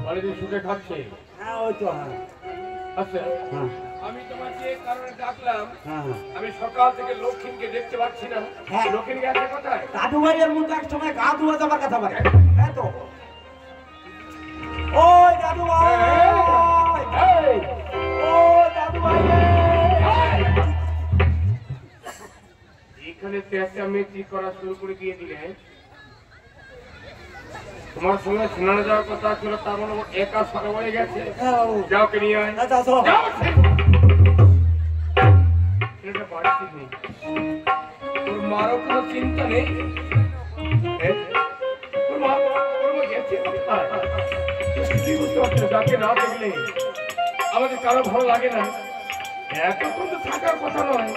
বাড়িতে সুখে খাচ্ছে। হ্যাঁ ওই তো। হ্যাঁ আচ্ছা হ্যাঁ আমি তোমাকে এই কারণে ডাকলাম, হ্যাঁ। আমি সকাল থেকে লক্ষ্মীকে দেখতে পাচ্ছি না। হ্যাঁ। লক্ষ্মী গেছে কোথায়? দাদু ভাইয়ের মতো এক সময় গা ধুয়ে যাবার কথা বলে। হ্যাঁ তো ওই দাদু ভাই, এই, ও দাদু ভাই, এখানে চেঁচামেচি করা শুরু করে দিয়ে দিলে। তোমার সঙ্গে শোনানো যাওয়ার কথা ছিল, তার মানে একা সরে বলে গেছে। হ্যাঁ বাবু। যাও কে নিয়ে আয়। আচ্ছা আসো। যাও। ছেলেটা বাড়িতে নেই, তোর মারও কোনো চিন্তা নেই। তোর মা গেছে কোথায়? কি বুঝতে পারছো? যাকে না দেখলে আমাদের কারো ভালো লাগে না। এতক্ষণ তো থাকার কথা নয়।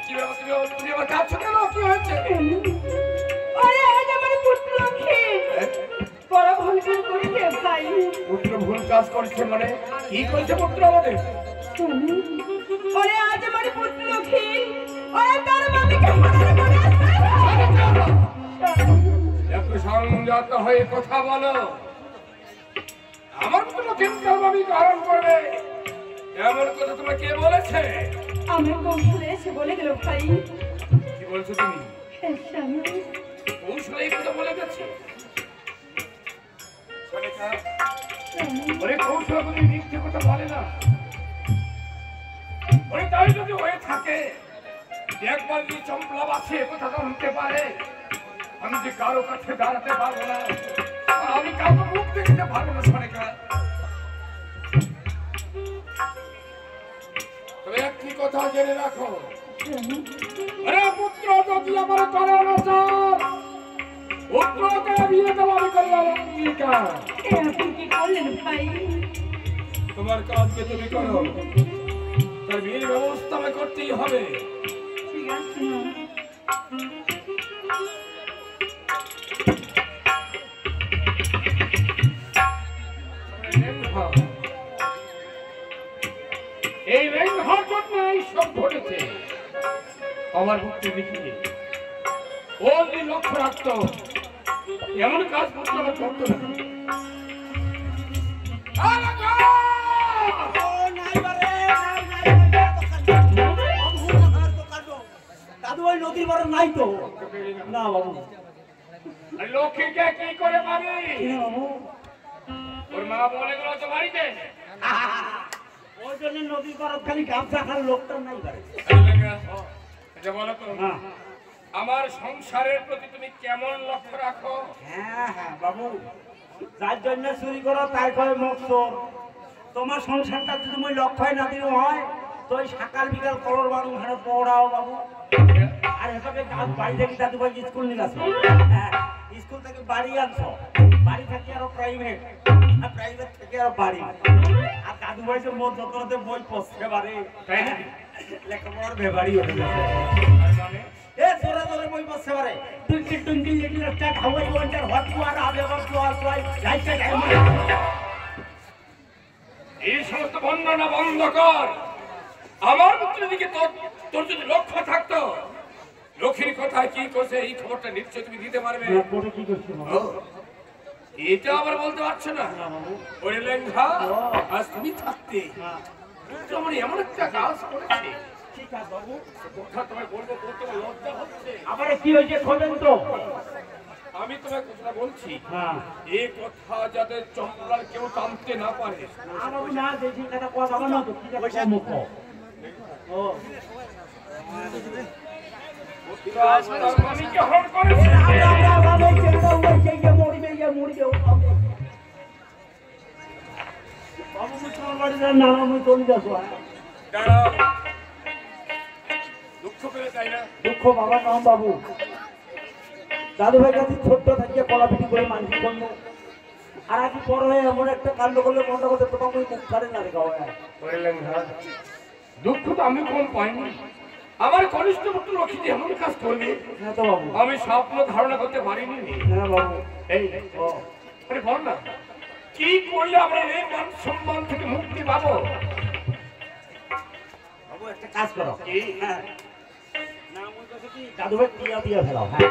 কি ব্যাপার? তুমি আবার কাঁদছো কেন? কি হয়েছে? আরে আজ আমার পুত্র লক্ষ্মী বড় ভুল করেছে ভাই। পুত্র ভুল কাজ করছে মানে? কি করেছে পুত্র আমাদের? আরে আজ আমার পুত্র লক্ষ্মী আরে তার মামিকে মারার করে একটু সংযত হয়ে কথা বলো। আমার পুত্র কেমন ভাবে কারণ করবে এমন কথা তোমার কে বলেছে? আমার কৌশলে এসে বলে গেল ভাই। কি বলছো তুমি? স্বামী কৌশলে এই কথা বলে গেছে? ওরে কৌশল বলে মিথ্যে কথা বলে না। ওরে তাই যদি হয়ে থাকে একবার যদি চম্পলা বাসে কথা জানতে পারে, আমি যে কারো কাছে দাঁড়াতে পারবো না, আমি কাউকে মুখ দেখতে পারবো না। সনেকা তবে একটি কথা জেনে রাখো, আরে পুত্র যদি আমার করে অনাচার, পুত্রকে বিয়ে দেওয়া আমি করলাম অঙ্গীকার। আপনি কি করলেন ভাই? তোমার কাজকে তুমি করো, তার বিয়ের ব্যবস্থা আমি করতেই হবে। ঠিক আছে না? এই রেঙ্গার জন্য এই সব ঘটেছে। আমার মুক্তি দেখিয়ে ও যদি লক্ষ্য রাখতো, এমন কাজ করতে আমার করতো না। দাদু ভাই নদীর বড় নাই তো। না বাবু। লক্ষ্মীকে কি করে পাবি? বাবু ওর মা বলে গেল তো বাড়িতে। ওই জন্য নদীর বড় খালি গামছা খালি লোকটা নাই পারে। এটা বলো তো, হ্যাঁ আমার সংসারের প্রতি তুমি কেমন লক্ষ্য রাখো? হ্যাঁ হ্যাঁ বাবু, যার জন্য চুরি করো তাই কয় মকসুদ। তোমার সংসারটা যদি তুমি লক্ষ্য না দিও হয় তো ওই সকাল বিকাল কলর বাড়ু ঘরে পড়াও বাবু। আর এভাবে বাড়ি থেকে দাদু ভাই স্কুল নিয়ে আসো। হ্যাঁ স্কুল থেকে বাড়ি আনছো, বাড়ি থেকে আরো প্রাইভেট, আর প্রাইভেট থেকে আরো বাড়ি। আর দাদু ভাই যে মোট যততে বই পড়তে পারে, তাই না? লেখাপড়ার ব্যাপারই হয়ে গেছে। মানে এ জোরে জোরে বই পড়তে পারে। Twinkle twinkle little star, how I wonder, what you are, how ever you are, why like that I want. এই সমস্ত বর্ণনা বন্ধ কর। আমার পুত্রের দিকে তোর যদি লক্ষ্য থাকতো, লক্ষ্মীর কথায় কি করছে এই খবরটা নিশ্চয় তুমি দিতে পারবে। পড়ে কি করছো ও, এটা আবার বলতে পারছো না? ওরে লেঙ্গা, আজ তুমি থাকতে পুত্র আমার এমন একটা কাজ করেছে, ঠিক আছে বাবু। কথা তোমায় বলবো, বলতে আমার লজ্জা হচ্ছে। আবার কি হয়েছে খোঁজেন তো। আমি তোমায় কথা বলছি, হ্যাঁ এই কথা যাতে চম্পলার কেউ টানতে না পারে। বাবু না দেখি কথা কথা বলো না তো কি পয়সা মুখ। ও আমি কি হরণ করেছি? আমরা বাবা চেষ্টা হচ্ছে যে মরিবে যে মরিবে। বাবু তোমার বাড়িতে না আমি চলে যাবো। দাঁড়াও, দুঃখ পেলে তাই না? দুঃখ বাবা নাম বাবু। দাদু ভাই কাছে ছোট্ট থাকিয়ে কলাপিটি করে মানুষ করলো, আর আজ বড় হয়ে এমন একটা কাণ্ড করলে মনটা করতে তোমার মুখ ছাড়ে না রেখা হয়। দুঃখ তো আমি কম পাইনি। আমার কনিষ্ঠ পুত্র লক্ষ্মী এমন কাজ করবে হ্যাঁ তো বাবু। আমি স্বপ্ন ধারণা করতে পারিনি। হ্যাঁ বাবু। এই আরে বল না, কি করলে আমরা এই মান সম্মান থেকে মুক্তি পাবো? বাবু একটা কাজ করো। কি? হ্যাঁ না আমার কাছে কি দাদু ভাই টিয়া দিয়ে ফেলাও। হ্যাঁ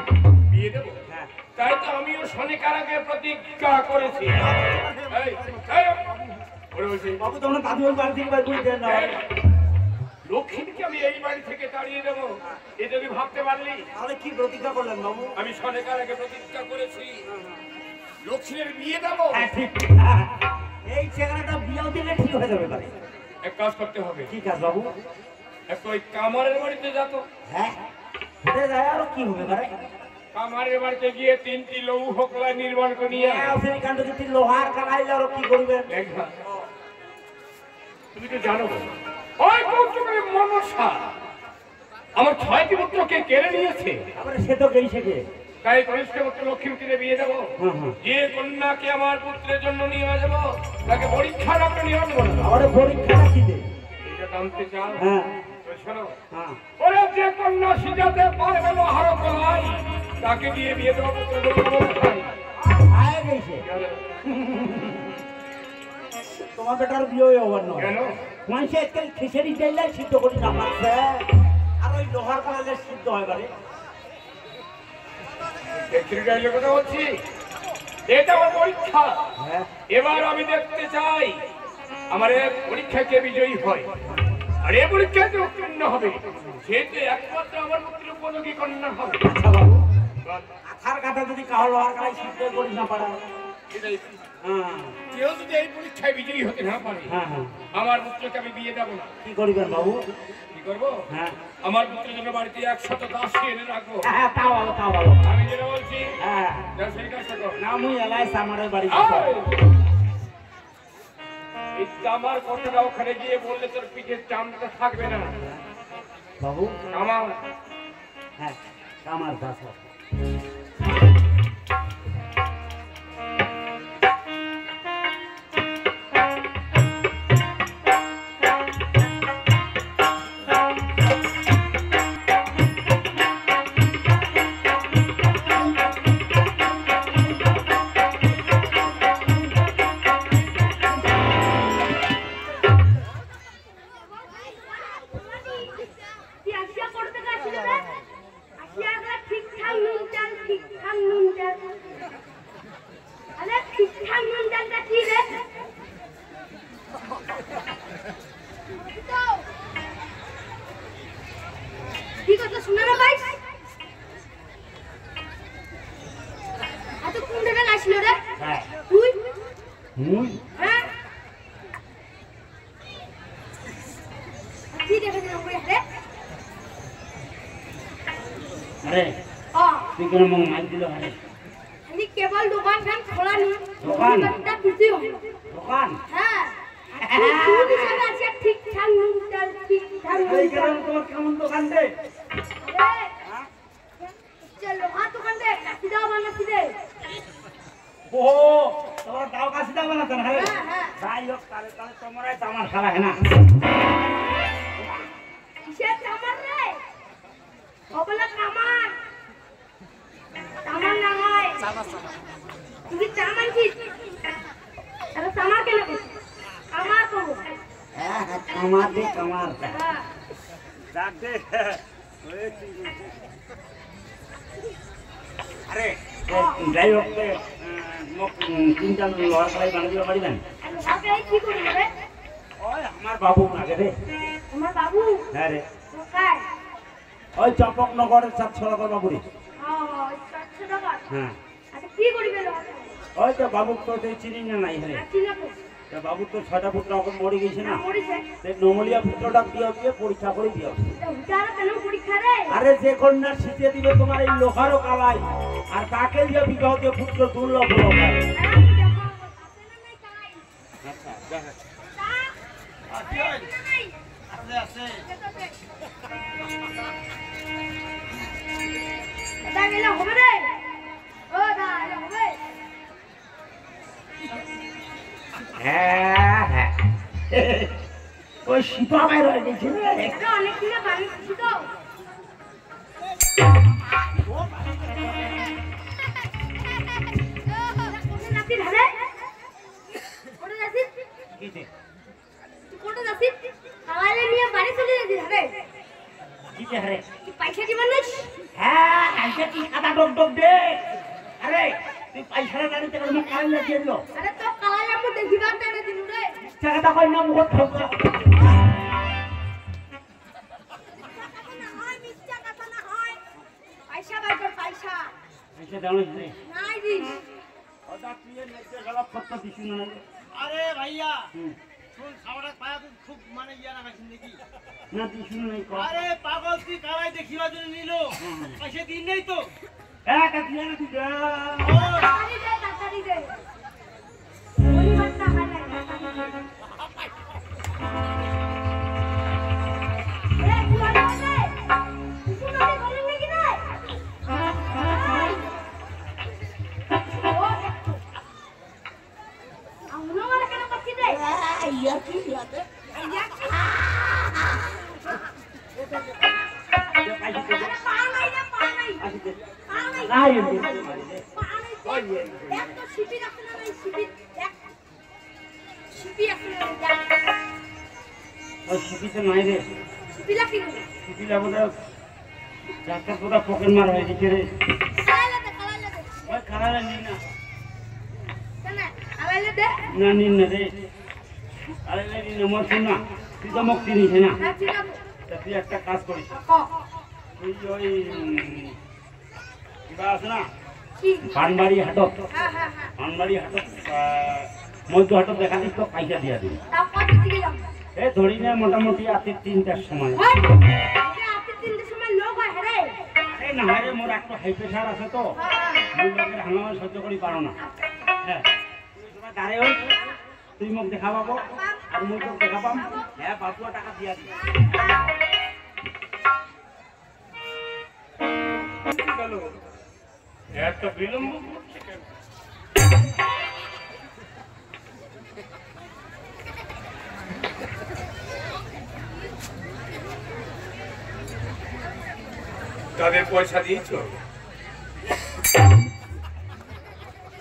বিয়ে দেবো হ্যাঁ তাই তো আমিও শনিকার আগে প্রতিজ্ঞা করেছি এই, এই, ওরে বলছি, বাবু তোমরা দাদু ওই বাড়ি থেকে বাইর করে দেন না এই, লক্ষ্মীকে আমি এই বাড়ি থেকে তাড়িয়ে দেবো এটা তুই ভাবতে পারলি? তাহলে কি প্রতিজ্ঞা করলেন বাবু? আমি শনিকার আগে প্রতিজ্ঞা করেছি লক্ষ্মীর বিয়ে দেবো। হ্যাঁ ঠিক এই ছেলেটা বিয়েও দিলে ঠিক হয়ে যাবে বাড়ি। এক কাজ করতে হবে, কি কাজ বাবু? একটু ওই কামারের বাড়িতে যা তো। হ্যাঁ ঘুরে যায় আর কি হবে বাড়ি? কামারের বাড়িতে গিয়ে 3টি লৌহ কলা নির্মাণ করে নিয়ে আয়। সেই কাণ্ড যদি লোহার কালাইলে আর কি করবেন? দেখা, তুমি তো জানো ওই পুত্রকে মনসা আমার 6টি পুত্রকে কেড়ে নিয়েছে। আবার সে তো গেইছে কে? তাই কনিষ্ঠ পুত্র লক্ষ্মীকে বিয়ে দেবো। যে কন্যাকে আমার পুত্রের জন্য নিয়ে যাবো তাকে পরীক্ষার একটা নিয়ম করবো। আবার পরীক্ষাটা কি দে? এটা জানতে চাও? হ্যাঁ তো শোনো, হ্যাঁ ওরে যে কন্যা সিজাতে পারবে লোহার কলাই তাকে দিয়ে বিয়ে দেবো পুত্রের জন্য। আয় গেইছে তোমার বেটার বিয়ে হবার নয়। কেন? মানুষে আজকাল খিচুড়ি চাইলে সিদ্ধ করি না পারছে আর ওই লোহার কালাইলে সিদ্ধ হয় বাড়ি। এর কথা বলছি, এটা আমার পরীক্ষা। হ্যাঁ এবার আমি দেখতে চাই আমার এই পরীক্ষায় কে বিজয়ী হয়। আর এই পরীক্ষাতে উত্তীর্ণ হবে সেটা একমাত্র আমার পুত্রের উপযোগী কন্যা হবে। আচ্ছা বাবু আথার কাটা যদি কাহল লোহার কালাই সিদ্ধ করি না পারে। এটাই। হ্যাঁ কেউ যদি এই পরীক্ষায় বিজয়ী হতে না পারে হ্যাঁ হ্যাঁ আমার পুত্রকে আমি বিয়ে দেবো না। কি করিবেন বাবু? কি করবো? হ্যাঁ আমার পুত্রের জন্য বাড়িতে 100 দাসী এনে রাখবো। হ্যাঁ তাও ভালো তাও ভালো। আমি যেটা বলছি হ্যাঁ যা সেই কাজটা কর। না মুই এলাই সামারের বাড়ি এই জামার কথাটা ওখানে গিয়ে বললে তোর পিঠের চামড়াটা থাকবে না। বাবু। আমার হ্যাঁ কামার দাস। अरे তুই কেন মন মাল দিল আরে আমি কেবল দোকান খান খোলা নি দোকান? দোকানটা কিছু হয় দোকান হ্যাঁ তুই সব আছে ঠিকঠাক নুন চাল ঠিকঠাক নুন এই চাল কেন তোমার কেমন দোকান দে চলো হাত দোকান দে কাটি দাও বানাচ্ছি দে ও তোমার দাও কাছে দাও না কেন হ্যাঁ হ্যাঁ। যাই হোক তাহলে তাহলে তোমরাই তো আমার খেলা है ना কিসের কামার রে ওগুলা কামার কামার না হয় তুই কামার কি আরে কামার কেন কামার করবো হ্যাঁ হ্যাঁ কামার দে কামার হ্যাঁ ডাক দে আরে যাই হোক মোক তিনটা লোহার কলাই বানিয়ে দিতে পারিবেন আরে ওকে কি করবি রে ওই আমার বাবু লাগে রে আমার বাবু হ্যাঁ রে কোথায় ওই চম্পকনগরের 700 বাবু রে হ্যাঁ 700 টাকা হ্যাঁ আচ্ছা কি করবি রে ওই তো বাবু তো চিনি না নাই রে ঠিক আছে তা বাবু তো 6টা পুত্র এখন মরে গেছে না পড়িছে সেই নমলিয়া পুত্রটা বিয়ে দিয়ে পরীক্ষা করে বিয়ে উঠার কেন পরীক্ষা রে আরে যে কন্যা শিখে দিবে তোমার এই লোহারও কালাই আর তাকে যে বিবাহ দিয়ে পুত্র দুর্লভ হলো হবে রে ও দা হবে হ্যাঁ হ্যাঁ ওই শিপা বাইর হয়ে গেছে রে এটা অনেক দিন বানিয়েছি তো কোনে নাতি ধরে কোনে নাতি কিছে কোনে নাতি খাওয়ালে নিয়ে বাড়ি চলে যেতে হবে কিছে রে কি পয়সা দিবেন না হ্যাঁ আইছে কি আদা ডক ডক দে আই সারা গাড়ি থেকে আমার কারেন্ট লাগিয়ে দিল আরে তো কালাই আমি দেখিবা তেনে দিনু রে টাকাটা কই না মুখ ঠোকা পয়সা বাই কর পয়সা পয়সা দাও না নাই দিস ওটা তুই নেচে গলা ফটটা দিছিস না আরে ভাইয়া শুন সামরা পায়া তো খুব মানে ইয়া রাখাছিস নাকি না দিছিস নাই কো আরে পাগল তুই কালাই দেখিবার জন্য নিল পয়সা দিন নেই তো টাকা দিয়ে না তুই তাড়াতাড়ি দে ওই বাচ্চা হয় না এ তুই আরে তুই না বলেন নাকি না আমনো মানে কেন করছিস রে ইয়া কি ইয়াতে ইয়া কি পকেট মার হয়ে গেছে রে খারাপ নি না না নিন না রে আরে নিন না মর শুন না তুই তো মুক্তি নিস না তুই একটা কাজ করিস তুই ওই কিবা আছে না পানবাড়ি হাটত পানবাড়ি হাটত মধ্য হাটত দেখা দিস তো পয়সা দিয়া দিবি এই ধরি না মোটামুটি রাত্রি ৩টার সময় এই না রে মোর একটা হাই প্রেশার আছে তো মুই লোকের হাঙ্গামা সহ্য করি পারো না হ্যাঁ তুই তোরা গাড়ি হই তুই মোক দেখা পাবো আর মুই তোকে দেখা পাম হ্যাঁ বাবুয়া টাকা দিয়া দিবি এত বিলম্ব করছে কেন? তাদের পয়সা দিয়েছ?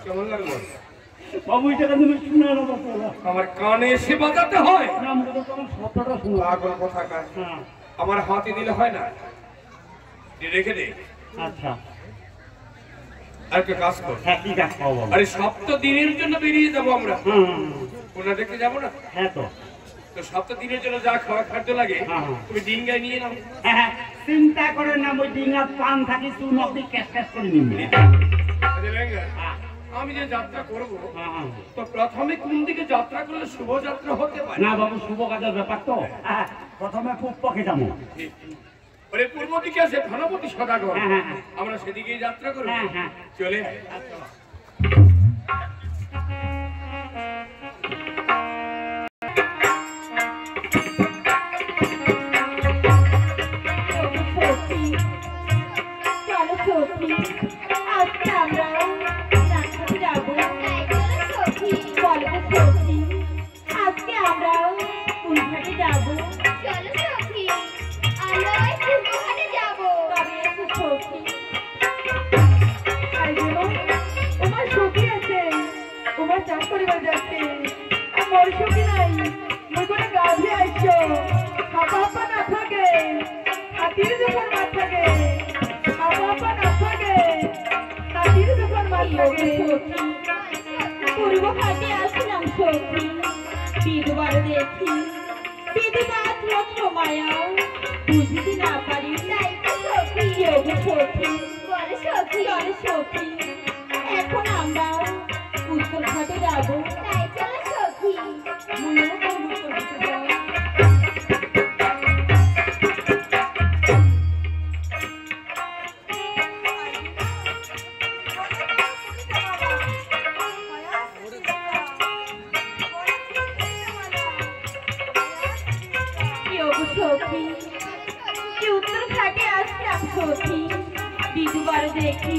কেমন লাগলো? বাবু এটা তুমি শুনে না বাবা আমার কানে এসে বাজাতে হয়? নাম তো তোমার শব্দটা শুনো পাগল কোথাকার। হ্যাঁ আমার হাতে দিলে হয় না, রেখে দে। আচ্ছা আর একটা কাজ কর, হ্যাঁ ঠিক আছে বাবা আরে সপ্তাহ দিনের জন্য বেরিয়ে যাবো আমরা, হ্যাঁ ওনা দেখতে যাবো না হ্যাঁ তো তো সপ্তাহ দিনের জন্য যা খাওয়া খাদ্য লাগে হ্যাঁ, হ্যাঁ। তুমি ডিঙ্গায় নিয়ে নাও। হ্যাঁ চিন্তা করে না ওই ডিঙা পান থাকি তুই নদী ক্যাশ ক্যাশ করে নিবি আচ্ছা, লেঙ্গা, আমি যে যাত্রা করব তো প্রথমে কোন দিকে যাত্রা করলে শুভযাত্রা হতে পারে? না বাবু শুভ কাজের ব্যাপার তো প্রথমে খুব পকে যাবো ওরে পূর্ব দিকে আছে ধনপতি সদাগর, হ্যাঁ, হ্যাঁ, হ্যাঁ। আমরা সেদিকেই যাত্রা করবো। হ্যাঁ, হ্যাঁ। চলে আয়। এখন আমরা উত্তর ঘাটে যাবো, তাই চলো সখী। উত্তর ঘাটে আসলাম সখী, বিধবার দেখি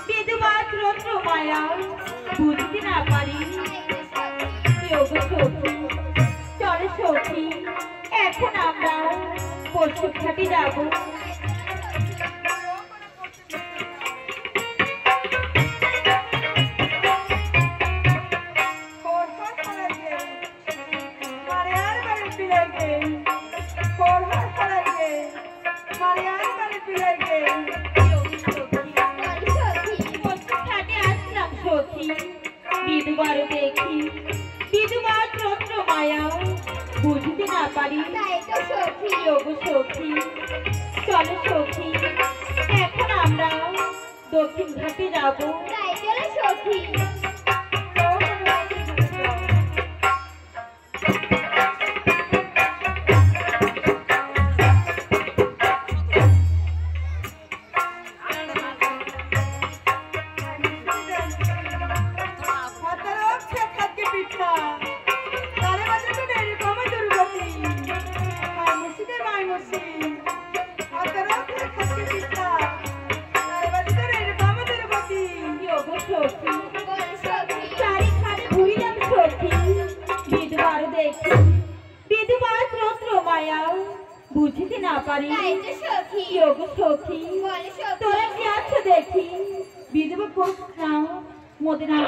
বিধবার রত্ন মায়া বুঝতে না পারি। সখী চলে সখী, এখন আমরা পরশু ঘাটে যাবো। বিধবার দেখি বিধবার রত্ন মায়া বুঝতে না পারি তাই তো সখী ওগো সখী চলো সখী এখন আমরা দক্ষিণ ঘাটে যাবো তাই চলো সখী বুঝতে না পারি তাই তো সখী ওগো সখী বলে সখী তোরা কি আছো দেখি বিধবা কোষ নাও মোদের নাম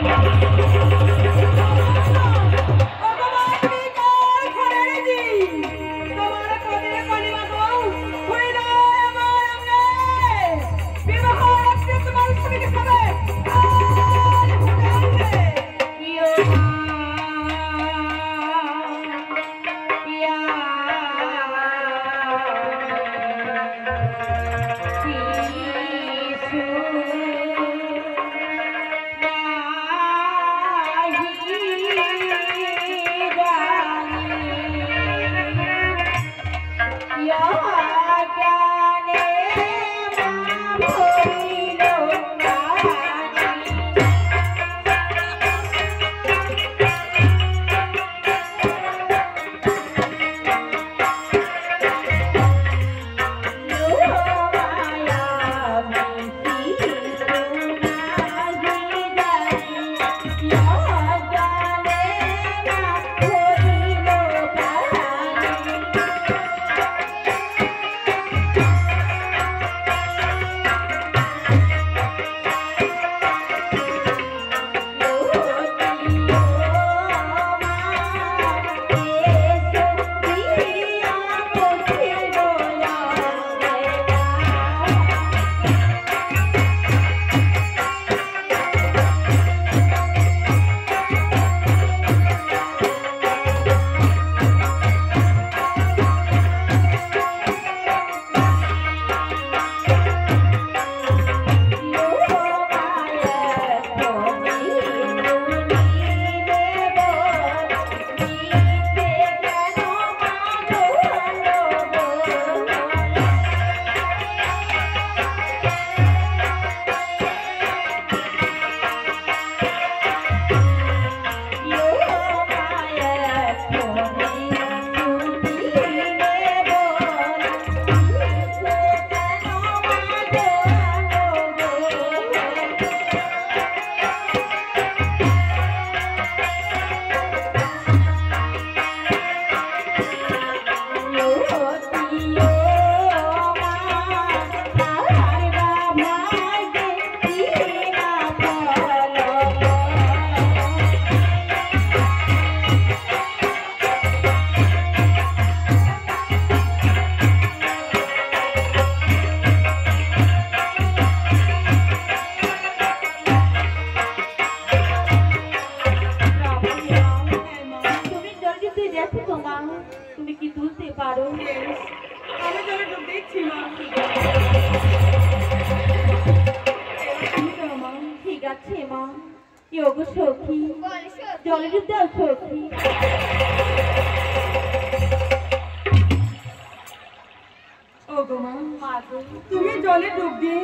তুমি জলে ডুব দিয়ে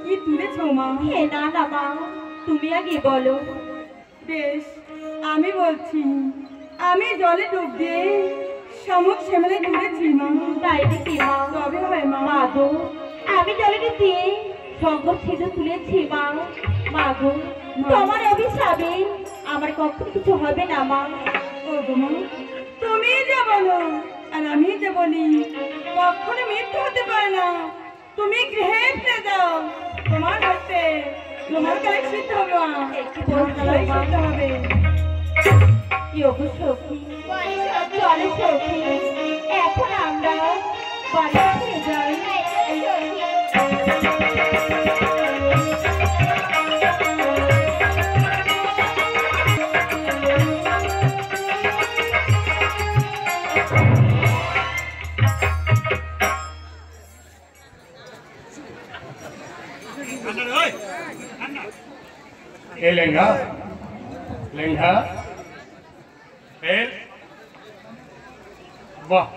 কি তুলেছো মা? না না মা, তুমি আগে বলো। বেশ, আমি বলছি। আমি জলে ডুব দিয়ে শামুক শ্যামলে তুলেছি মা। তাই নাকি মা? তবে হবে মা। মা গো, আমি জলে ডুব দিয়ে শঙ্কর ছিদ্র তুলেছি মা। মা গো, তোমার অভিশাপে আমার কখনো কিছু হবে না মা। ও গো মা, তুমি যা বলো আর আমি যা বলি কখনো মিথ্যে হতে পারে না। তুমি গৃহে ফিরে যাও, তোমার হাতে তোমার কালে সিদ্ধ হবে মা। তোমার কালে সিদ্ধ হবে। সখী, চলো সখী, এখন আমরা বাড়ি ফিরে যাই। এ লেঙ্গা লেঙ্গা বাহ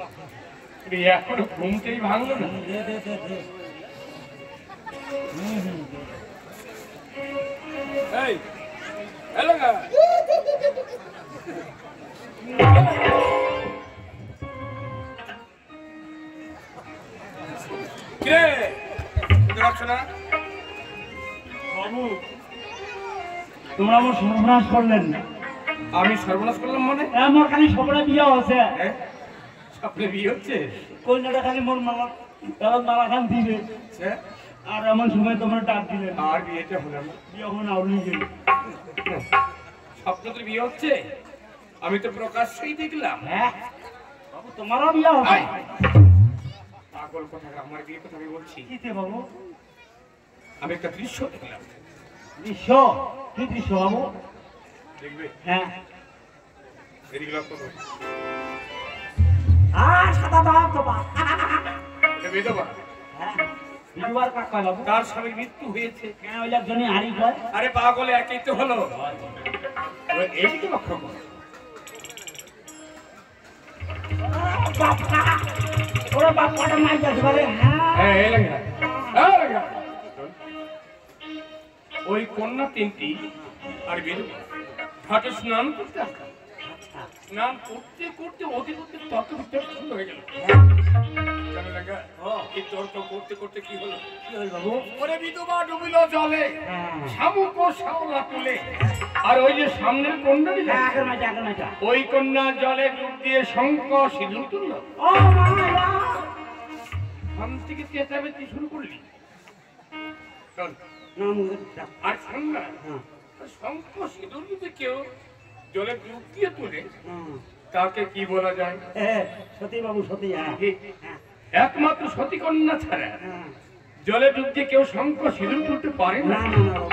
এখনো ঘুমতেই ভাঙলো না। এই লেঙ্গা কে দেখছ না বাবু তোমরা আমার সর্বনাশ করলেন না। আমি সর্বনাশ করলাম মানে আমার খালি সবটা বিয়ে হচ্ছে, স্বপ্নে বিয়ে হচ্ছে কন্যাটা খালি মোর মালা এবার মালা খান দিবে, আর এমন সময় তোমার ডাক দিলেন আর বিয়েটা হলো না। বিয়ে এখন আউলি গেল। স্বপ্ন তো বিয়ে হচ্ছে, আমি তো প্রকাশ্যই দেখলাম। হ্যাঁ বাবু তোমারও বিয়ে হবে? পাগল কথা, আমার বিয়ে কথা আমি বলছি। কিতে বাবু? আমি একটা দৃশ্য দেখলাম। দৃশ্য? কি দৃশ্য বাবু? দেখবে? হ্যাঁ এদিকে লক্ষ্য করো। সাদা দাম তো বা এটা বিধবা। হ্যাঁ বিধবার কাক কয় বাবু? তার স্বামীর মৃত্যু হয়েছে। কেন ওই একজনই হারি কয়? আরে পাগল একই তো হলো। এইদিকে লক্ষ্য করো। ওরা বাপ কটা মাই যাচ্ছে পারে। হ্যাঁ এই লেঙ্গা, এই লেঙ্গা। ওই কন্যা তিনটি আর বিধবা ঘাটে স্নান করতে আসলাম। স্নান করতে করতে অতি করতে তত ভিতরে শুরু হয়ে গেল। জানো লেঙ্গা, এই তর্ক করতে করতে কি হলো? কি হল বাবু? ওরে বিধবা ডুবিল জলে, হ্যাঁ শামুক ও শাওলা তুলে। আর ওই যে সামনের কন্যাটি হ্যাঁ, যাচ্ছে, আগের মাইটা আগের মাইটা। ওই কন্যা জলে ডুব দিয়ে শঙ্খ সিঁদুর তুলল। ও মায়া সাম থেকে চেঁচামেচি শুরু করলি। চল। নাম উঠা। আর সামনা হ্যাঁ শঙ্খ সিঁদুর যদি কেউ জলে ডুব দিয়ে তুলে, হ্যাঁ তাকে কি বলা যায়? হ্যাঁ সতী বাবু সতী। হ্যাঁ হ্যাঁ একমাত্র সতী কন্যা ছাড়া হ্যাঁ। জলে ডুব দিয়ে কেউ শঙ্খ সিঁদুর তুলতে পারে না না। না না বাবু।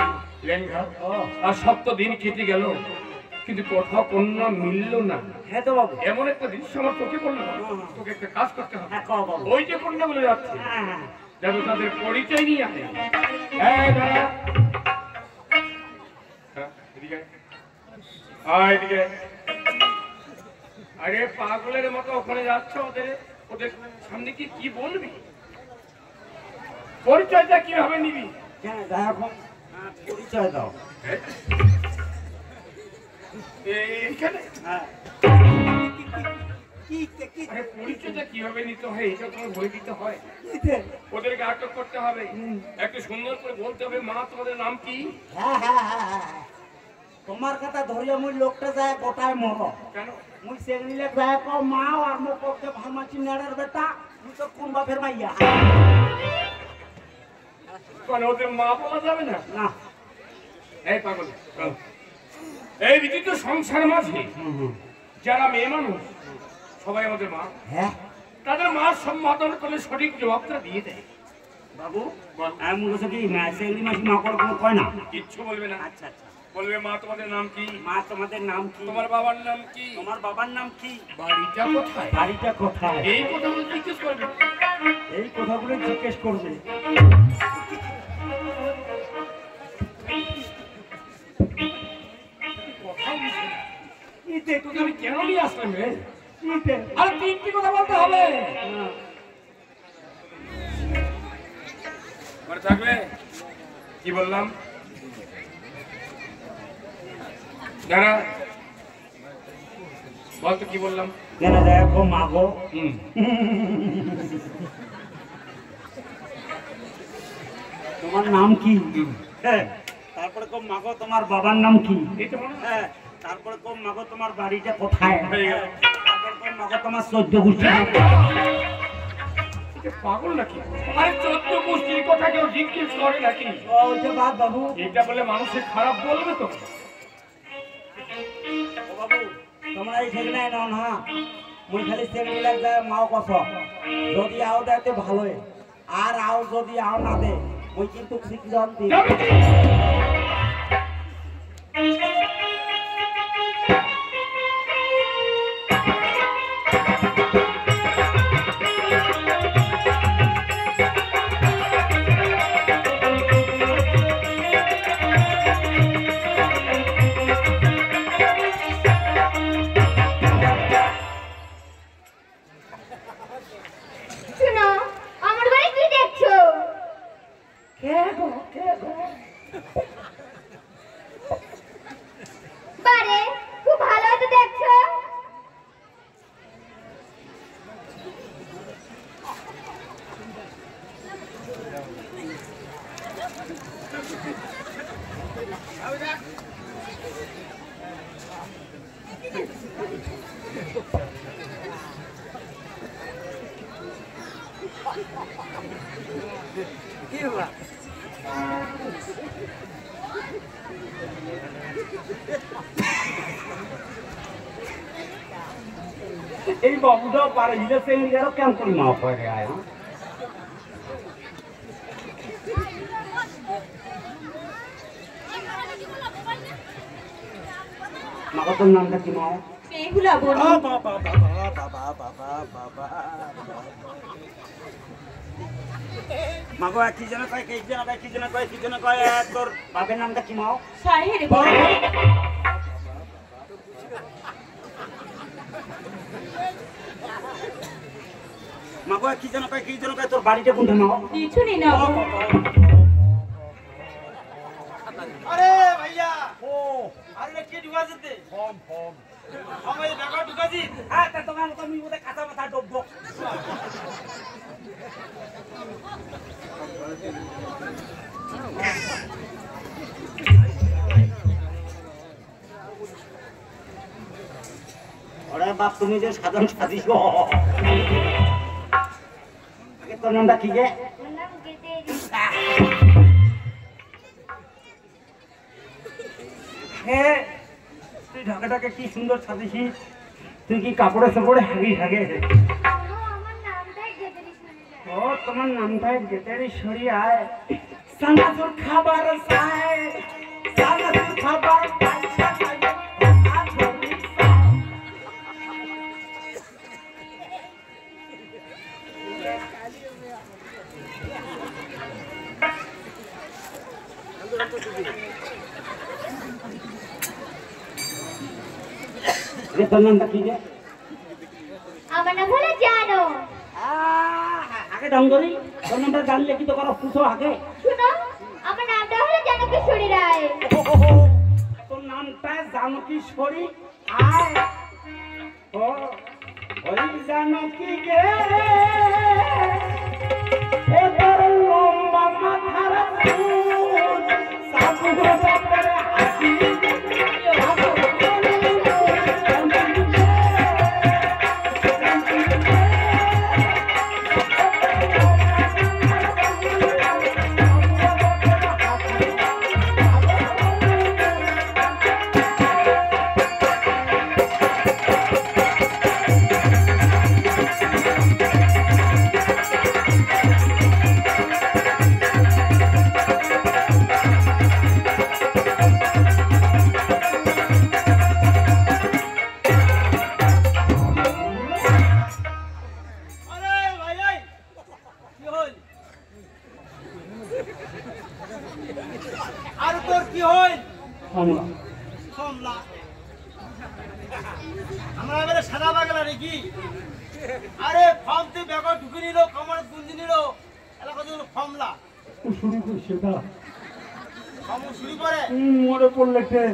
লেঙ্গা, ও আর সপ্ত দিন কেটে গেল, কিন্তু কোথাও কন্যা মিলল না। হ্যাঁ তো বাবু। এমন একটা দৃশ্য আমার চোখে পড়লো, তোকে একটা কাজ করতে হবে। হ্যাঁ কও বাবু। ওই যে কন্যাগুলো যাচ্ছে, হ্যাঁ হ্যাঁ যেন তাদের পরিচয় নিয়ে আসে। এই দাঁড়া। হ্যাঁ, এদিকে আয়। আয় এদিকে। আরে পাগলের মতো ওখানে যাচ্ছ, ওদের ওদের সামনে কি বলবি? পরিচয়টা কিভাবে নিবি? কেন দেখো পরিচয় দাও। এইখানে হ্যাঁ আরে পরিচয়টা কিভাবে নিতে হয় এটা তোমার বলে দিতে হয়। ওদেরকে আটক করতে হবে, একটু সুন্দর করে বলতে হবে, মা তোমাদের নাম কি? হ্যাঁ হ্যাঁ হ্যাঁ হ্যাঁ তোমার কথা ধরিয়া মুই লোকটা যায় গোটায় মর। কেন? মুই সেগনিলে যায় কও মা আর মো পক্ষে ভামাচি নেড়ার বেটা তুই তো কোন বাপের মাইয়া। কারণ ওদের মা বলা যাবে না। না এই পাগল চল। এই বিচিত্র সংসার মাঝে যারা মেয়ে মানুষ সবাই আমাদের মা, হ্যাঁ তাদের মা সম্বোধন করলে সঠিক জবাবটা দিয়ে দেয়। বাবু বল। আমি বলছি কি মা সেগনি মাসি মা করে কোনো কয় না। কিচ্ছু বলবে না, আচ্ছা আচ্ছা বলবে মা তোমাদের নাম কি? মা তোমাদের নাম কি? তোমার বাবার নাম কি? তোমার বাবার নাম কি? বাড়িটা কোথায়? বাড়িটা কোথায়? এই কথাগুলো জিজ্ঞেস করবে। এই কথাগুলো জিজ্ঞেস করবে। কথাও বুঝবে না। তোকে আমি কেন নিয়ে আসলাম রে? ইতে আর তিনটি কথা বলতে হবে। মনে থাকবে কি বললাম? দাঁড়া, বলতো কি বললাম? কেন দেখো মা গো তোমার নাম কি? হ্যাঁ তারপরে কম মাগো তোমার বাবার নাম কি? এই তো মনে হয়। হ্যাঁ তারপরে কম মাগো তোমার বাড়িটা কোথায়? হয়ে গেল। তারপরে কম মাগো তোমার 14 গোষ্ঠী। এটা পাগল নাকি? আরে 14 গোষ্ঠীর কথা কেউ জিজ্ঞেস করে নাকি? ওই যে বাদ বাবু। এটা বলে মানুষের খারাপ বলবে তো। ও বাবু তোমরা এই সেখানে নাও না, মুই খালি সেখানে লাগ যায় মাও কস যদি আও দেখতে ভালোই, আর আও যদি আও না দে মুই কিন্তু শিক্ষণ দিই। যাবে কি? এই বাবুটাও পারে হিলে সেঙ্গি গেল কেন করি মা পরে আয় মা তোর নামটা কি মা বেহুলা বলি মাগো কি যেন কয় কি যেন কয় তোর বাপের নামটা কি মাও সাহের বলি মাগো কি যেন কয় তোর বাড়িটা কোনটা মাও কিছু নেই না আরে ভাইয়া ও আরে কি ঢুকা যেতে ফম আমি ঢাকা ঢুকাছি হ্যাঁ তা তোমার মতো আমি ওদের কাঁচা মাথা ডুববো ওরে বাপ তুমি যে সাধারণ সাজিস আগে তোর নামটা কি গে আমার নাম গেদেরি হ্যাঁ তুই ঢাকাটাকে কি সুন্দর সাজিস তুই কি কাপড়ে সাপড়ে হাগে আমার নামটাই গেদেরি শুনে যায় ও তোমার নামটাই গেটেরি সরি আয় সানাসুর খাবার চাই সানাসুর খাবার পাইছা চাই তোর নামটা কি রে আমার নাম হলো জানো আগে ডঙ্গরি তোর নামটা জানলে কি তো করো পুষো আগে শুনো আমার নামটা হলো জানকীশ্বরী রায় তোর নামটা জানকীশ্বরী আয় ও ওই জানকী গে এ তোর লম্বা মাথার চুল সাবু বাপের হাসি আরে ভাই এই কি হল আর তোর কি হল কমলা আমরা এবারে সাদা বাগলা নাকি আরে ফর্ম তুই ব্যাগ ঢুকে নিল কমর গুঞ্জি নিল এলাকা তো ফর্মলা শুরু করছে তা ফর্ম শুরু করে মরে পড়লে কে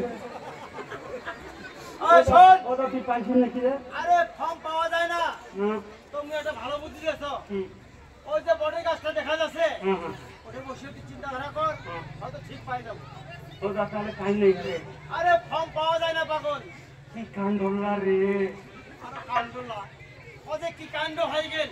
ওই শোন ওটা তুই পাইছিস নাকি রে আরে ফর্ম পাওয়া যায় না হ্যাঁ তুমি একটা ভালো বুদ্ধি দিয়েছ হুম, ওই যে বটের গাছটা দেখা যাচ্ছে হ্যাঁ হ্যাঁ ওটা বসে তুই চিন্তাধারা কর হয়তো ঠিক পাই যাবো ওটা তাহলে কাজ নেই রে আরে ফর্ম পাওয়া যায় না পাগল কি কান ধরলা রে আরে কান্ডলা ও যে কি কাণ্ড হয়ে গেল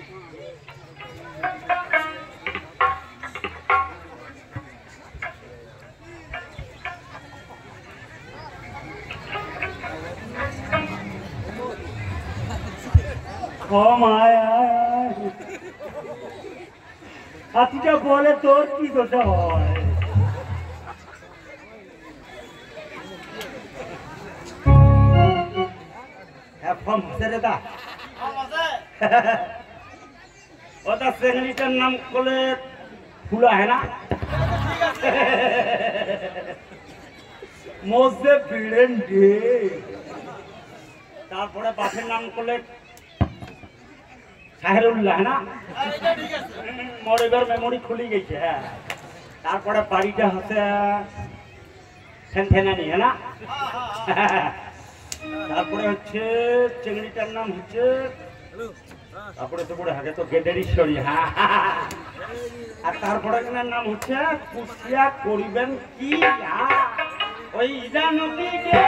ও মায় হাতিটা বলে তোর কি দোষা হয় ফর্ম হচ্ছে রে দা ফর্ম আছে ওটা সেখানিটার নাম করলে ফুলা হয় না ঠিক আছে মধ্যে ভিড়েন ডে তারপরে বাসের নাম করলে সাহেরুল্লাহ না এটা ঠিক আছে মোর এবার মেমোরি খুলে গেছে হ্যাঁ তারপরে বাড়িটা হচ্ছে ফেনফেনানি হ্যাঁ না তারপরে হচ্ছে চিংড়িটার নাম হচ্ছে তারপরে তো বড় আগে তো গেদেরিশ্বরী হ্যাঁ আর তারপরে নাম হচ্ছে কুশিয়া করিবেন কি ওই জানো কি গে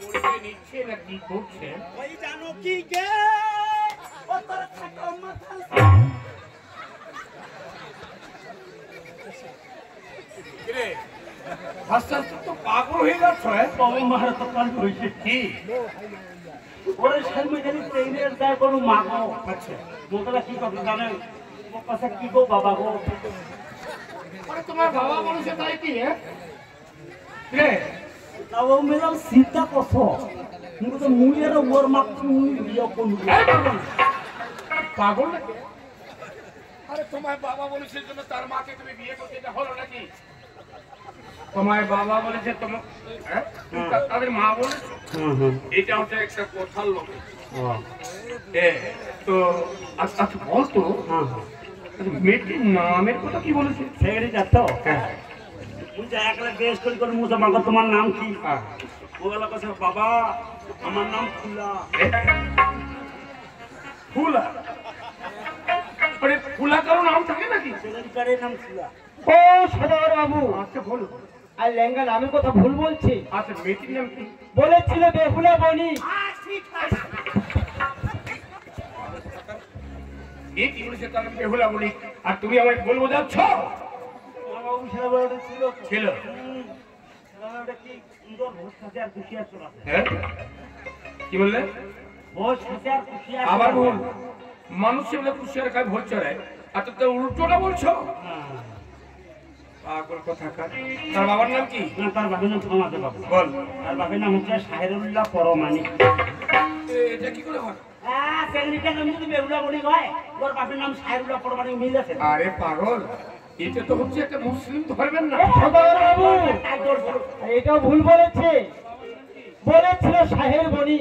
পরীক্ষা নিচ্ছে না কি করছে? ওই জানো কি গে ও তোর খাটো মাথা কিরে, আস্তে আস্তে তো পাগল হয়ে যাচ্ছ, হ্যাঁ? বাবা মার তো কান হইছে কি ওরে শর্মে গেলি ট্রেনের দায় কোনো মাগো আচ্ছা, মোতলা কি কথা জানেন ও কথা কি গো বাবা গো আরে তোমার বাবা বলেছে তাই কি, হ্যাঁ? কিরে, তাও মেলাম চিন্তা করছো কিন্তু তো মুইয়ের ওর মাত্র মুই বিয়ে করব এই পাগল! পাগল নাকি? আরে তোমার বাবা বলেছে জন্য তার মাকে তুমি বিয়ে করতে, এটা হলো নাকি? তোমার বাবা বলেছে তোমার, হ্যাঁ? তাদের মা বলেছে, এটা হচ্ছে একটা কথার লোক। তো আচ্ছা বলতো, মেয়েটির নামের কথা কি বলেছে? সেখানে যাচ্ছ মুই যা একলা বেশ করি করে মুজা মাগো তোমার নাম কি ওগুলা কথা বাবা আমার নাম ফুলা ফুলা? আরে ফুলা কারো নাম থাকে নাকি? সেখানকারের নাম ফুলা ও সদাগর বাবু, আচ্ছা বলো। আর লেঙ্গা নামের কথা ভুল বলছি। আচ্ছা মেয়েটির নাম কি? বলেছিল বেহুলা বনি। এ কি বলেছে তার নাম বেহুলা বলি, আর তুমি আমায় বলবো যাচ্ছ? বাবু সেটা বলে ছিল ছিল, ওটা কি সুন্দর ভোজ সাথে আর খুশি আছে হ্যাঁ? কি বললে? ভোজ সাথে আর খুশি আছে আবার ভুল। মানুষে বলে কুশিয়ার খায় ভোজ চড়ায়, আর তো উল্টোটা বলছো। পাগল কোথাকার। তার বাবার নাম কি? না তার বাপের নাম ক্ষমাতে বাবু বল। তার বাপের নাম হচ্ছে সাহেরুল্লাহ পরমানি এটা কি করে হয়? সেখানকার নাম যদি বেহুলা বলি হয় ওর বাপের নাম সাহেরুল্লাহ পরমানি মিল আছে আরে পাগল, এটা তো হচ্ছে একটা মুসলিম ধর্মের নাম। সদাগর বাবু, এটাও ভুল বলেছে। বলেছিল শাহের বনি।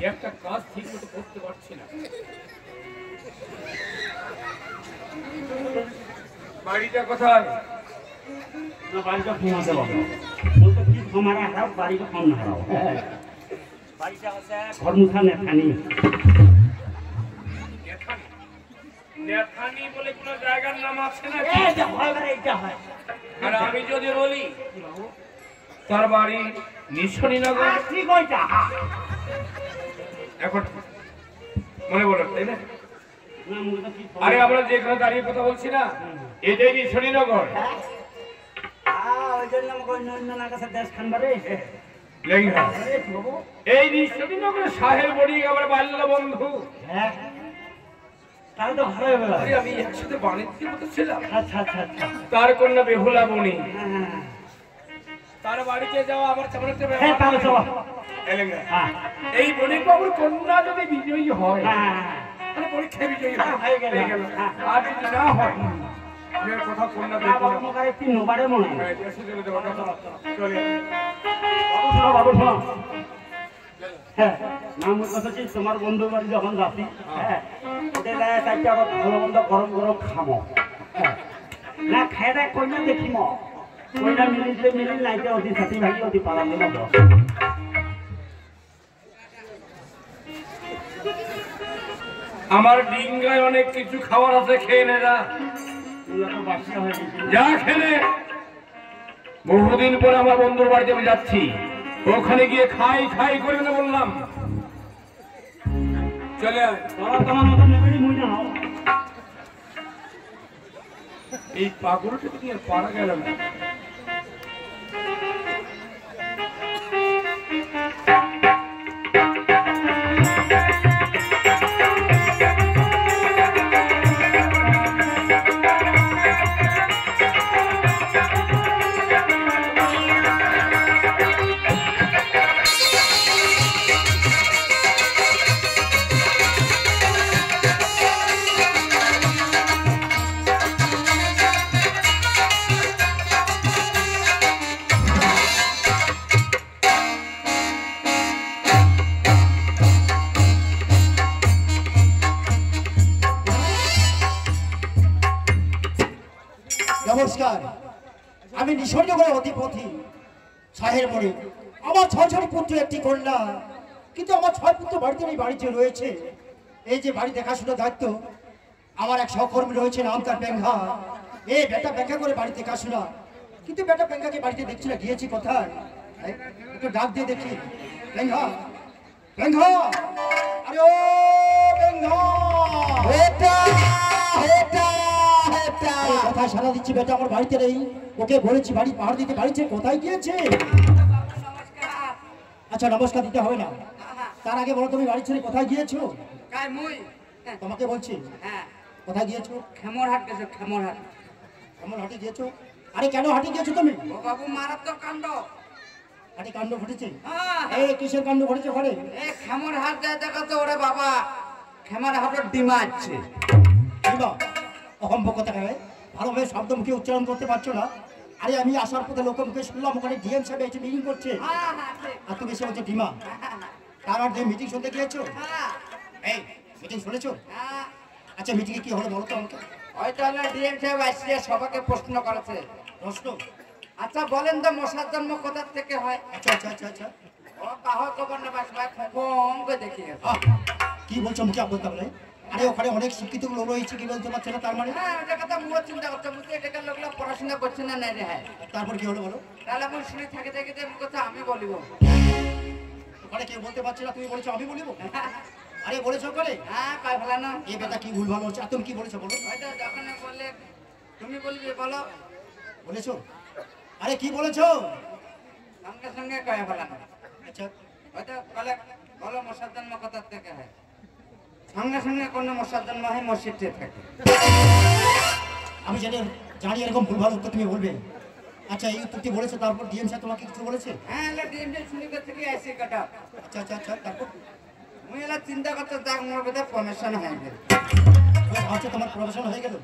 একটা কাজ ঠিক মতো করতে পারছি না। বাড়িটা কোথায়? না বাড়িটা ক্ষমাতে বাবু বলতো কি ক্ষমারা হারাও বাড়িটা ক্ষম না হারাও বাড়িটা হচ্ছে ঘরমুখা নেথানি নেথানি। নেথানি বলে কোন জায়গার নাম আছে না? এইটা হয় মানে এইটা হয় আর আমি যদি বলি তার বাড়ি নিশনীনগর, ঠিক ওইটা এখন মনে পড়ল তাই না? না মুখটা কি আরে আমরা যেখানে দাঁড়িয়ে কথা বলছি না, এটাই নিশনীনগর। ওই জন্য আমাকে অন্য অন্য না কাছে দেশ খানবারে লেঙ্গা। বাবু এই নিশনীনগরের সাহেব বড়ি আমার বাল্য বন্ধু। হ্যাঁ তাহলে তো ভালো হয়ে গেল আরে আমি একসাথে বাণিজ্যের মতো ছিলাম। আচ্ছা আচ্ছা আচ্ছা তার কন্যা বেহুলা বনি, হ্যাঁ তার বাড়িতে যাওয়া আমার তেমন একটা হ্যাঁ ব্যাপার তাহলে না। চলো এই লেঙ্গা, হ্যাঁ এই বণিক বাবুর কন্যা যদি বিজয়ী হয়, হ্যাঁ মানে পরীক্ষায় বিজয়ী হ্যাঁ, হয়ে গেল। হ্যাঁ। আর যদি না হয়, এর কথা কন্যা দেখবো না। বাবু তিন নোবারে মনে হয় হ্যাঁ, দেশে চলে যাবো, চলে। বাবু শোনো হ্যাঁ নাম কথা কি তোমার বন্ধু বাড়ি যখন যাচ্ছি হ্যাঁ ওদের গায়ে চারটে আবার ভালো মন্দ গরম গরম খামো হ্যাঁ না খাই দেয় কইনা দেখিম কইনা মিলিতে মিলিল নাইতে অতি সাথী ভাই অতি পালাম দিল আমার ডিঙ্গায় অনেক কিছু খাবার আছে, খেয়ে নে যা। বাসা হয়ে গেছে যা খেলে। বহুদিন পরে আমার বন্ধুর বাড়িতে আমি যাচ্ছি, ওখানে গিয়ে খাই খাই করে না বললাম। চলে আয়। তোরা তোমার মতো নেবেনি মুই না হও এই পাগলটা তো নিয়ে পারা গেল না। নিঃসর্গ করে অধিপতি সাহের মনে আমার 6 পুত্র একটি কন্যা, কিন্তু আমার 6 পুত্র বাড়িতে নেই, বাড়িতে রয়েছে। এই যে বাড়ি দেখাশোনার দায়িত্ব আমার এক সহকর্মী রয়েছে, নাম তার পেঙ্ঘা। এই বেটা পেঙ্ঘা করে বাড়ি দেখাশোনা, কিন্তু বেটা পেঙ্ঘাকে বাড়িতে দেখছি না, গিয়েছি কোথায়? একটু ডাক দিয়ে দেখি। পেঙ্ঘা, পেঙ্ঘা, আরে ও পেঙ্ঘা, কোথায় সারা দিচ্ছি? বেটা আমার বাড়িতে নেই, ওকে বলেছি বাড়ি পাহাড় দিতে, বাড়িতে কোথায় গিয়েছে? আচ্ছা নমস্কার দিতে হবে না, তার আগে বলো তুমি বাড়ি ছেড়ে কোথায় গিয়েছো? তোমাকে বলছি কোথায় গিয়েছো? খেমরহাট গেছে, খেমরহাট। আমার হাটে গিয়েছো? আরে কেন হাটে গিয়েছো তুমি? ও বাবু মারাত্মক কাণ্ড। হাটে কাণ্ড ঘটেছে? এই কিসের কাণ্ড ঘটেছে ঘরে? এই খেমরহাট যায় দেখো তো, ওরে বাবা খেমরহাটের ডিমা আছে। ডিমা? অহম্ভ কথা কয়, ভালোভাবে শব্দ মুখে উচ্চারণ করতে পারছো না। আরে আমি আসার পথে লোক মুখে শুনলাম ওখানে ডিএম সাহেব এসে মিটিং করছে, আর তুমি এসে বলছো ডিমা। তার আর মিটিং শুনতে গিয়েছো? এই মিটিং শুনেছো? আচ্ছা মিটিংয়ে কি হলো বলো তো আমাকে। হয়তো ডিএম সাহেব আসছে, সবাইকে প্রশ্ন করেছে। প্রশ্ন? আচ্ছা বলেন তো মশার জন্ম কোথা থেকে হয়? আচ্ছা আচ্ছা আচ্ছা আচ্ছা, ও কাহর খবর না বাস ভাই কম করে দেখি। কি বলছো মুখে বলতে পারে? আরে ওখানে অনেক শিক্ষিত লোক রয়েছে, কি বলতে পারছে না তার মানে? হ্যাঁ এটা কথা মুখ চিন্তা করতে মুখে এটাকার লোকরা পড়াশোনা করছে না নাই রে। হ্যাঁ তারপর কি হলো বলো? তাহলে আমি শুনে থাকে থেকে মুখ কথা আমি বলিব। ওখানে কেউ বলতে পারছে না, তুমি বলেছো আমি বলিব? আরে বলেছো ওখানে? হ্যাঁ পাই ফেলা না। এই বেটা কি ভুল ভালো হচ্ছে, আর তুমি কি বলেছো বলো? হয়তো যখন বললে তুমি বলবি বলো। বলেছো? আরে কি বলেছো? সঙ্গে সঙ্গে কয়ে ফেলা না। আচ্ছা হয়তো বলে বলো মশার জন্ম কোথা থেকে হয়, সঙ্গে সঙ্গে কোনো মশার জন্ম হয় মসজিদে থাকে। আমি জানি এরকম ভুল ভালো উত্তর তুমি বলবে। আচ্ছা এই উত্তরটি বলেছো, তারপর ডিএম সাহেব তোমাকে কিছু বলেছে? হ্যাঁ এলা ডিএম শুনি থেকে আইসি কাটা। আচ্ছা আচ্ছা আচ্ছা, তারপর? মুই এলা চিন্তা করতে যাক মোর বোধ প্রমোশন হয়ে গেল। আচ্ছা তোমার প্রমোশন হয়ে গেল?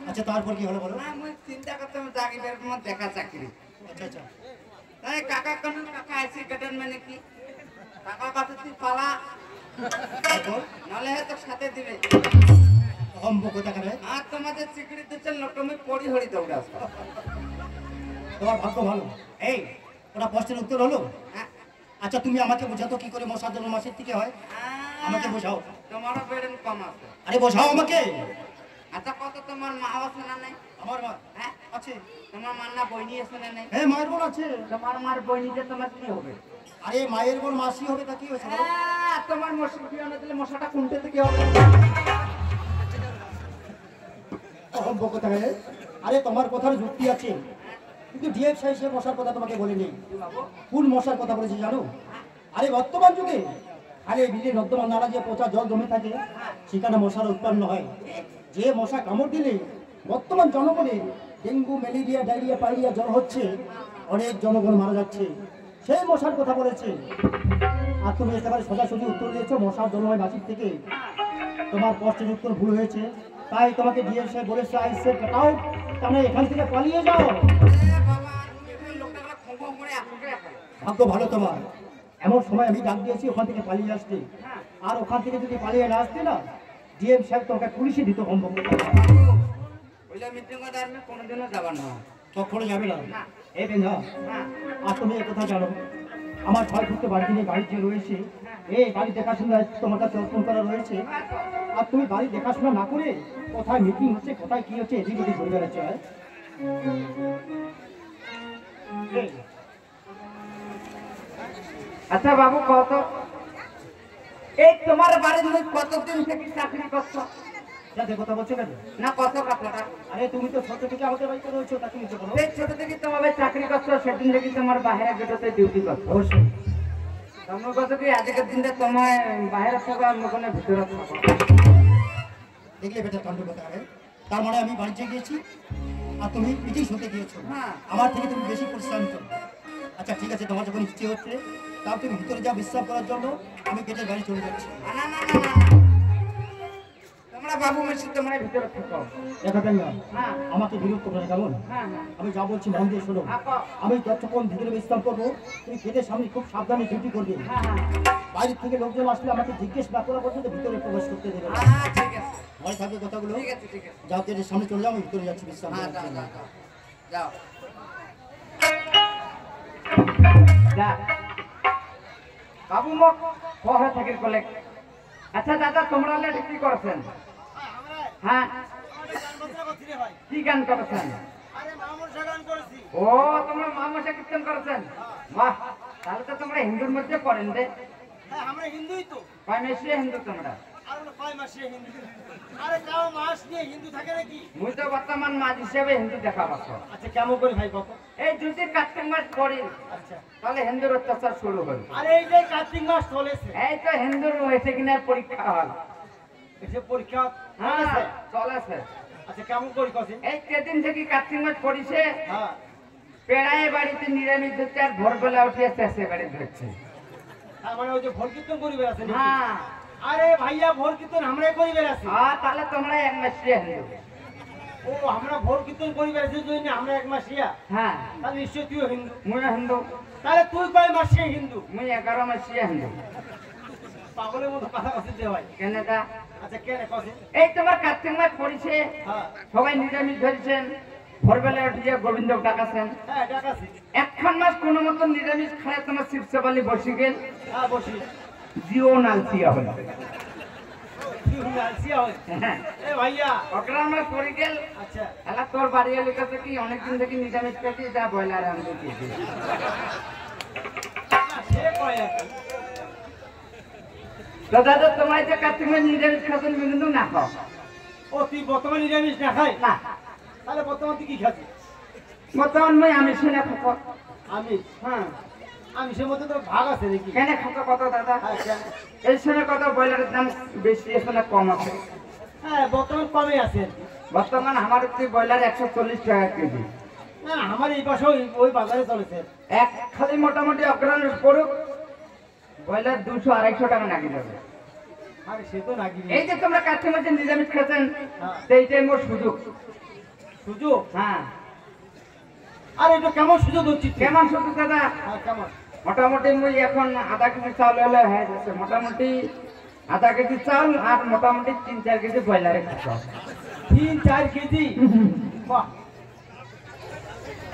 আচ্ছা তারপর কি হলো বলো? না মুই চিন্তা করতে চাকরি বের তোমার দেখা চাকরি। আচ্ছা আচ্ছা, তাই কাকা কোন কাকা আইসি কাটান মানে কি? কাকা কথা তুই পালা, তারপর? নালে হয়তো সাথে দিবে। অহম্ভ কথা করে। আর তোমাদের চাকরি দিচ্ছেন লোক তুমি পড়ি হরি দৌড়া। তোমার ভাগ্য ভালো। এই ওটা প্রশ্নের উত্তর হলো? আচ্ছা তুমি আমাকে বোঝাতো কি করে মশার জন্ম মাসের থেকে হয়, আমাকে বোঝাও। তোমারও বেড়েন কম আছে। আরে বোঝাও আমাকে। আচ্ছা কত তোমার মা আছে না নাই? আমার মা হ্যাঁ আছে। তোমার মার না বইনি আছে না নাই? হ্যাঁ মায়ের বোন আছে। তোমার মার বইনিতে তোমার কি হবে? আরে মায়ের বোন মাসি হবে, তা কি হয়েছে বলো? তোমার মশা কি আনা দিলে মশাটা কোনটা থেকে হবে? অহম্ভ কথা করে। আরে তোমার কথার যুক্তি আছে, কিন্তু ডিএফ সাহেব সে মশার কথা তোমাকে বলেনি। কোন মশার কথা বলেছে জানো? আরে বর্তমান যুগে আরে বিলে নর্দমা নালা যে পচা জল জমে থাকে, সেখানে মশার উৎপন্ন হয়। যে মশা কামড় দিলে বর্তমান জনগণের ডেঙ্গু, ম্যালেরিয়া, ডায়রিয়া, পাইরিয়া জ্বর হচ্ছে, অনেক জনগণ মারা যাচ্ছে, সেই মশার কথা বলেছে। আর তুমি একেবারে সোজাসুজি উত্তর দিয়েছো মশার জন্ম হয় মাসির থেকে। তোমার প্রশ্নের উত্তর ভুল হয়েছে, তাই তোমাকে ডিএম সাহেব বলেছে আই সে গেট আউট, তাহলে এখান থেকে পালিয়ে যাও। ভাগ্য ভালো তোমার, এমন সময় আমি ডাক দিয়েছি ওখান থেকে পালিয়ে আসতে। আর ওখান থেকে যদি পালিয়ে না আসতে না, ডিএম সাহেব তোমাকে পুলিশে দিত সম্ভব। কোনোদিনও যাবার না, কখনো যাবে না। এই বেঙ্গা, আর তুমি এই কথা জানো আমার 6 ফুট বাড়ি নিয়ে বাড়ি যে রয়েছে, এই বাড়ি দেখাশোনা তোমার কাছে অর্পণ করা রয়েছে। আর তুমি বাড়ি দেখাশোনা না করে কোথায় মিটিং হচ্ছে, কোথায় কি হচ্ছে, এদিক ওদিক ঘুরে বেড়াচ্ছে। আচ্ছা বাবু কত এই তোমার বাড়ির লোক কতদিন থেকে চাকরি করছো? যাতে কথা বলছো কেন? না কত কথাটা? আরে তুমি তো ছোট থেকে আমাদের বাড়িতে রয়েছো, তা তুমি তো বলো। সেই ছোট থেকে তোমাদের চাকরি করছো, সেদিন থেকে তোমার বাইরে গেটোতে ডিউটি করছো। অবশ্যই। তোমার কথা কি আজকের দিনটা তোমায় বাইরে থাকো আর ওখানে ভিতরে থাকো? দেখলে বেটার কাণ্ড কথা। তার মানে আমি বাড়িতে গিয়েছি আর তুমি মিটিং শুনতে গিয়েছো। হ্যাঁ। আমার থেকে তুমি বেশি পরিশ্রান্ত। আচ্ছা ঠিক আছে, তোমার যখন ইচ্ছে হচ্ছে তাও তুমি ভিতরে যাও বিশ্রাম করার জন্য, আমি গেটের বাইরে চলে যাচ্ছি। না না না না, তোমরা বাবু মেশি তোমরা ভিতরে থাকো। দেখা পেন না, হ্যাঁ আমাকে বিরোধ করবে না কেমন? হ্যাঁ হ্যাঁ আমি যা বলছি মন দিয়ে শোনো। আমি যতক্ষণ ভিতরে বিশ্রাম করবো তুমি গেটের সামনে খুব সাবধানে ডিউটি করবে। হ্যাঁ হ্যাঁ বাইরে থেকে লোকজন আসলে আমাকে জিজ্ঞেস না করা পর্যন্ত ভিতরে প্রবেশ করতে দেবে না। হ্যাঁ ঠিক আছে মনে থাকবে কথাগুলো। ঠিক আছে ঠিক আছে। যাও গেটের সামনে চলে যাও, আমি ভিতরে যাচ্ছি বিশ্রাম হ্যাঁ করার যাও জন্য। যাও যাও যাও। বাবু মোক শহরে থাকির কলে। আচ্ছা দাদা তোমরা কি করেছেন? হ্যাঁ কি গান করেছেন? ও তোমরা মামসা কীর্তন করেছেন? বাহ, তাহলে তো তোমরা হিন্দুর মধ্যে পড়েন রে। আমরা হিন্দুই তো। কয় মাসে হিন্দু তোমরা? আর 5 মাসে হিন্দু। আরে কাও মাস নিয়ে হিন্দু থাকে নাকি? মুই তো বর্তমান মাঝ হিসেবে হিন্দু দেখা পাচ্ছ। আচ্ছা কেমন করে ভাই কত? এই যদি কার্তিক মাস পড়ি আচ্ছা তাহলে হিন্দুর অত্যাচার শুরু হল। আরে এই যে কার্তিক মাস চলেছে। এই তো হিন্দুর হয়েছে কিনা পরীক্ষা হল। এসে পরীক্ষা হ্যাঁ চলেছে। চলেছে। আচ্ছা কেমন করে কছেন? এই কেদিন থেকে কার্তিক মাস পড়িছে হ্যাঁ পেড়ায় বাড়িতে নিরামিষ ধরছে আর ভোরবেলা উঠিয়ে চেষে বাড়ি ধরছে। তার মানে ওই যে ভোর কীর্তন করি বেড়াচ্ছে নাকি? হ্যাঁ আরে ভাইয়া ভোর কীর্তন আমরাই করি বেড়াচ্ছি। তাহলে তোমরা এক মাস হিন্দু। ও আমরা ভোর কীর্তন করি বেড়াচ্ছি জন্য আমরা 1 মাস ইয়া। হ্যাঁ তাহলে নিশ্চয়ই তুইও হিন্দু। মুই হিন্দু। তাহলে তুই কয় মাসে হিন্দু? মুই 11 মাস হিন্দু। পাগলের মতো কথা কছিস যে ভাই। কেনটা? আচ্ছা কেন কছেন? এই তোমার কার্তিক মাস পড়িছে হ্যাঁ সবাই নিরামিষ ধরেছেন ভোরবেলা উঠিয়ে গোবিন্দ ডাকাছেন। হ্যাঁ ডাকাছি। একখান মাস কোনো মতন নিরামিষ খায় তোমার শিবসেবালি বসে গেল হ্যাঁ বসি। জিও নালসিয়া হলো। তুই আলসিয়া হয়। হ্যাঁ এ ভাইয়া অগ্রাম মাস পড়ে গেল। আচ্ছা এলা তোর বাড়ি এলে কাছে কি অনেকদিন থেকে নিরামিষ খেতে যা ব্রয়লার আনতে দিয়েছি। সে কয় আর কি। তো দাদা তোমার যে কার্তিক মাস নিরামিষ খাচ্ছেন কিন্তু না খাও। ও তুই বর্তমান নিরামিষ না খাই? না তাহলে বর্তমান তুই কি খাচ্ছিস? বর্তমান মই আমি শুনে খাবো। আমি হ্যাঁ আমিষের মধ্যে তো ভাগ আছে নাকি? কেন খাতো কত দাদা? হ্যাঁ কেন? এই শুনে কত ব্রয়লারের দাম বেশি আছে না কম আছে? হ্যাঁ বর্তমান কমে আছে আর কি। বর্তমান আমার একটি ব্রয়লার 140 টাকা কেজি। না না, আমার এই পাশে ওই বাজারে চলেছে। এক খালি মোটামুটি অগ্রাণ পড়ুক ব্রয়লার 200-250 টাকা নাকি যাবে। আরে সে তো নাকি এই যে তোমরা কার্তিক মাসে নিরামিষ খাচ্ছেন হ্যাঁ। সেইটাই মোর সুযোগ। সুযোগ? হ্যাঁ আরে এটা কেমন সুযোগ হচ্ছে? কেমন সুযোগ দাদা? হ্যাঁ কেমন? মোটামুটি মুই এখন আধা কেজি চাউল হলে হয়ে যাচ্ছে। মোটামুটি আধা কেজি চাউল আর মোটামুটি 3-4 কেজি ব্রয়লারে খাচ্ছ। 3-4 কেজি? বাহ।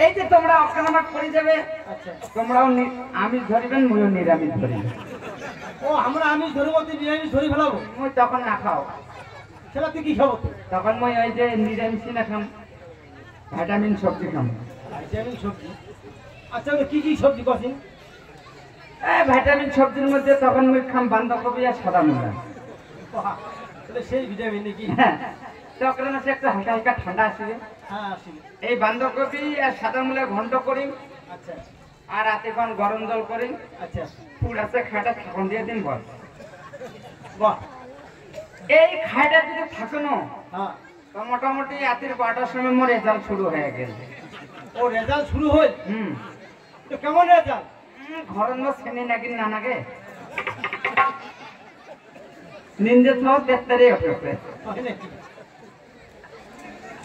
এই যে তোমরা অগ্রাণ মাস পড়ে যাবে আচ্ছা তোমরাও আমিষ ধরিবেন মুইও নিরামিষ ধরিবেন। ও আমরা আমিষ ধরবো তুই নিরামিষ ধরে ফেলাবো? মুই তখন না খাও। সেটা তুই কি খাবো? তুই তখন মুই ওই যে নিরামিষই না খাম ভিটামিন সবজি খাম। ভিটামিন সবজি? আচ্ছা ওটা কি কি সবজি কছিস? ভিটামিন সবজির মধ্যে তখন মুই খাম বাঁধাকপি আর সাদা মূলা। বাহ, তাহলে সেই ভিটামিন নাকি? তখন আছে একটা হালকা হালকা ঠান্ডা আসবে। হ্যাঁ আসলে। এই বাঁধাকপি আর সাদা মূলা ঘন্ট করি আচ্ছা আর রাতে কোন গরম জল করি আচ্ছা ফুল আছে খাইটা থাকুন দিয়ে দিন বল। বাহ। এই খাইটা যদি থাকুনো হ্যাঁ তো মোটামুটি রাতের 12টার সময় মোর রেজাল্ট শুরু হয়ে গেল। ও রেজাল্ট শুরু হল? তো কেমন রেজাল্ট? ঘরের মধ্যে শ্রেণী নাকি না নাগে নিন্দে সহ তেত্তারে উঠেছে। হয় নাকি?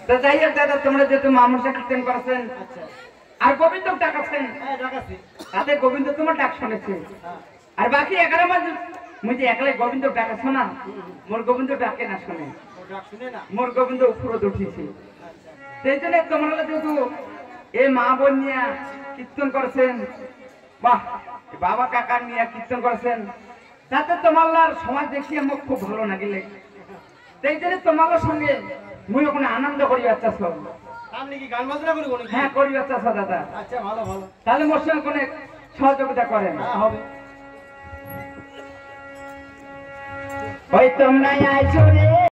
তো যাই হোক দাদা তোমরা যেহেতু মামসা কীর্তন করেছেন আচ্ছা আর গোবিন্দ ডাকাচ্ছেন হ্যাঁ ডাকাছি। তাতে গোবিন্দ তোমার ডাক শুনেছে। হ্যাঁ আর বাকি 11 মাস মুই যে একলাই গোবিন্দ ডাকাছ না মোর গোবিন্দ ডাকে না শুনে ও ডাক শুনে না? মোর গোবিন্দ উপরে উঠেছে। আচ্ছা সেই জন্য তোমরা যেহেতু এই মা বোন নিয়ে কীর্তন করেছেন বাহ বাবা কাকা নিয়ে কীর্তন করেছেন তাতে তোমার সমাজ দেখিয়ে মোক খুব ভালো লাগিলে। সেই জন্য তোমার সঙ্গে মুই ওখানে আনন্দ করি বাচ্চা সব। আপনি কি গান বাজনা করবো নাকি? হ্যাঁ করি বাচ্চা সব দাদা। আচ্ছা ভালো ভালো। তাহলে মোর সঙ্গে কোনো সহযোগিতা করেন? হ্যাঁ হবে। ওই তোমরা আইছো রে